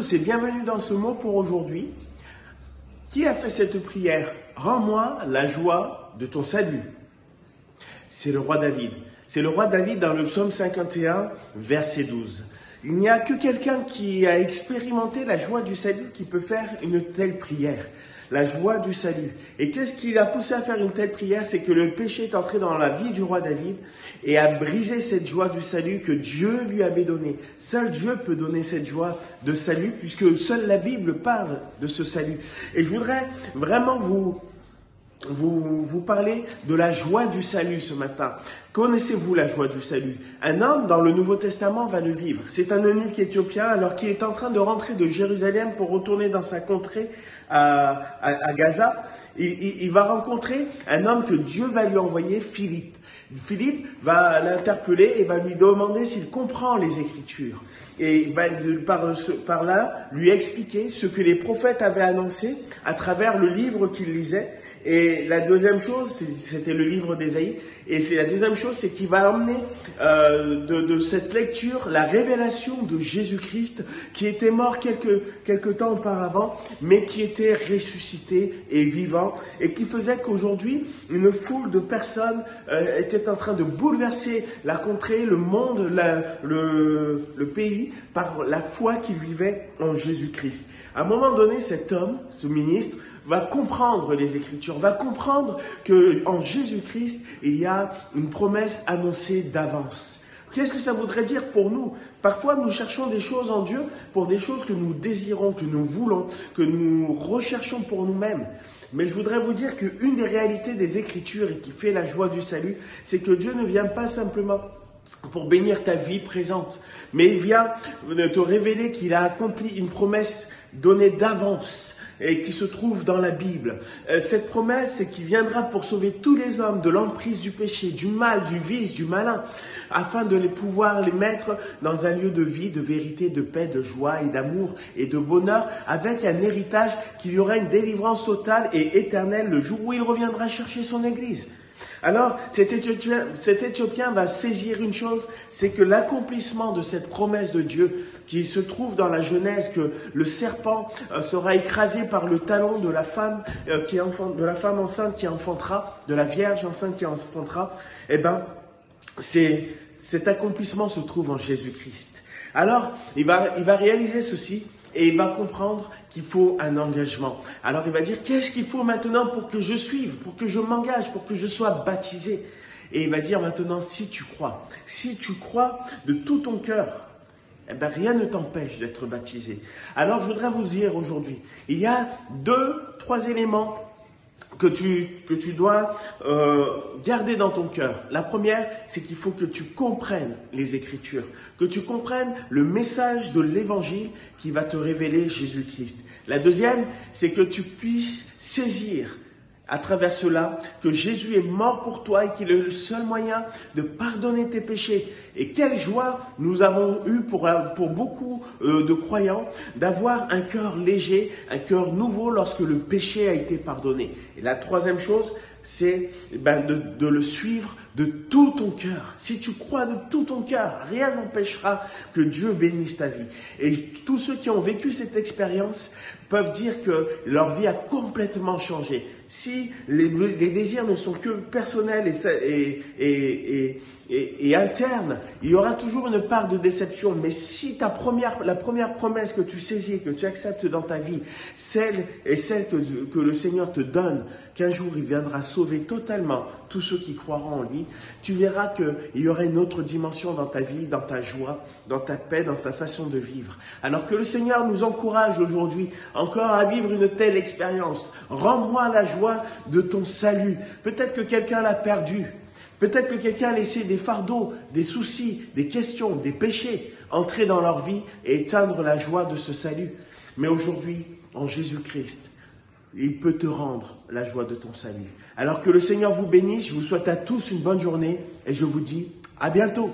tous et bienvenue dans ce mot pour aujourd'hui. Qui a fait cette prière? Rends-moi la joie de ton salut. C'est le roi David. C'est le roi David dans le psaume 51, verset 12. Il n'y a que quelqu'un qui a expérimenté la joie du salut qui peut faire une telle prière. La joie du salut. Et qu'est-ce qui l'a poussé à faire une telle prière? C'est que le péché est entré dans la vie du roi David et a brisé cette joie du salut que Dieu lui avait donnée. Seul Dieu peut donner cette joie de salut puisque seule la Bible parle de ce salut. Et je voudrais vraiment vous parler de la joie du salut ce matin. Connaissez-vous la joie du salut? Un homme dans le Nouveau Testament va le vivre. C'est un eunuque éthiopien alors qu'il est en train de rentrer de Jérusalem pour retourner dans sa contrée à Gaza. Il va rencontrer un homme que Dieu va lui envoyer, Philippe. Philippe va l'interpeller et va lui demander s'il comprend les Écritures. Et il va par là lui expliquer ce que les prophètes avaient annoncé à travers le livre qu'il lisait. Et la deuxième chose, c'était le livre d'Ésaïe, et c'est la deuxième chose, c'est qu'il va emmener de cette lecture la révélation de Jésus-Christ qui était mort quelque temps auparavant, mais qui était ressuscité et vivant, et qui faisait qu'aujourd'hui, une foule de personnes était en train de bouleverser la contrée, le monde, le pays, par la foi qu'ils vivaient en Jésus-Christ. À un moment donné, cet homme, ce ministre, va comprendre les Écritures, va comprendre que en Jésus-Christ, il y a une promesse annoncée d'avance. Qu'est-ce que ça voudrait dire pour nous? Parfois, nous cherchons des choses en Dieu pour des choses que nous désirons, que nous voulons, que nous recherchons pour nous-mêmes. Mais je voudrais vous dire qu'une des réalités des Écritures et qui fait la joie du salut, c'est que Dieu ne vient pas simplement pour bénir ta vie présente, mais il vient te révéler qu'il a accompli une promesse donnée d'avance et qui se trouve dans la Bible. Cette promesse, c'est qu'il viendra pour sauver tous les hommes de l'emprise du péché, du mal, du vice, du malin, afin de pouvoir les mettre dans un lieu de vie, de vérité, de paix, de joie et d'amour et de bonheur, avec un héritage qu'il y aura une délivrance totale et éternelle le jour où il reviendra chercher son Église. Alors, cet Éthiopien va saisir une chose, c'est que l'accomplissement de cette promesse de Dieu qui se trouve dans la Genèse, que le serpent sera écrasé par le talon de la femme de la femme enceinte qui enfantera, de la vierge enceinte qui enfantera, eh ben, cet accomplissement se trouve en Jésus-Christ. Alors, il va réaliser ceci. Et il va comprendre qu'il faut un engagement. Alors il va dire, qu'est-ce qu'il faut maintenant pour que je suive, pour que je m'engage, pour que je sois baptisé? Et il va dire maintenant, si tu crois de tout ton cœur, eh ben rien ne t'empêche d'être baptisé. Alors je voudrais vous dire aujourd'hui, il y a 3 éléments que tu dois garder dans ton cœur. La première, c'est qu'il faut que tu comprennes les Écritures, que tu comprennes le message de l'Évangile qui va te révéler Jésus-Christ. La deuxième, c'est que tu puisses saisir à travers cela que Jésus est mort pour toi et qu'il est le seul moyen de pardonner tes péchés. Et quelle joie nous avons eu pour beaucoup de croyants d'avoir un cœur léger, un cœur nouveau lorsque le péché a été pardonné. Et la troisième chose, c'est de le suivre de tout ton cœur. Si tu crois de tout ton cœur, rien n'empêchera que Dieu bénisse ta vie. Et tous ceux qui ont vécu cette expérience peuvent dire que leur vie a complètement changé. Si les désirs ne sont que personnels et internes, il y aura toujours une part de déception. Mais si la première promesse que tu saisis, que tu acceptes dans ta vie, celle que le Seigneur te donne, qu'un jour il viendra sauver totalement tous ceux qui croiront en lui, tu verras qu'il y aura une autre dimension dans ta vie, dans ta joie, dans ta paix, dans ta façon de vivre. Alors que le Seigneur nous encourage aujourd'hui encore à vivre une telle expérience. Rends-moi la joie de ton salut. Peut-être que quelqu'un l'a perdu. Peut-être que quelqu'un a laissé des fardeaux, des soucis, des questions, des péchés entrer dans leur vie et éteindre la joie de ce salut. Mais aujourd'hui, en Jésus-Christ, il peut te rendre la joie de ton salut. Alors que le Seigneur vous bénisse, je vous souhaite à tous une bonne journée et je vous dis à bientôt.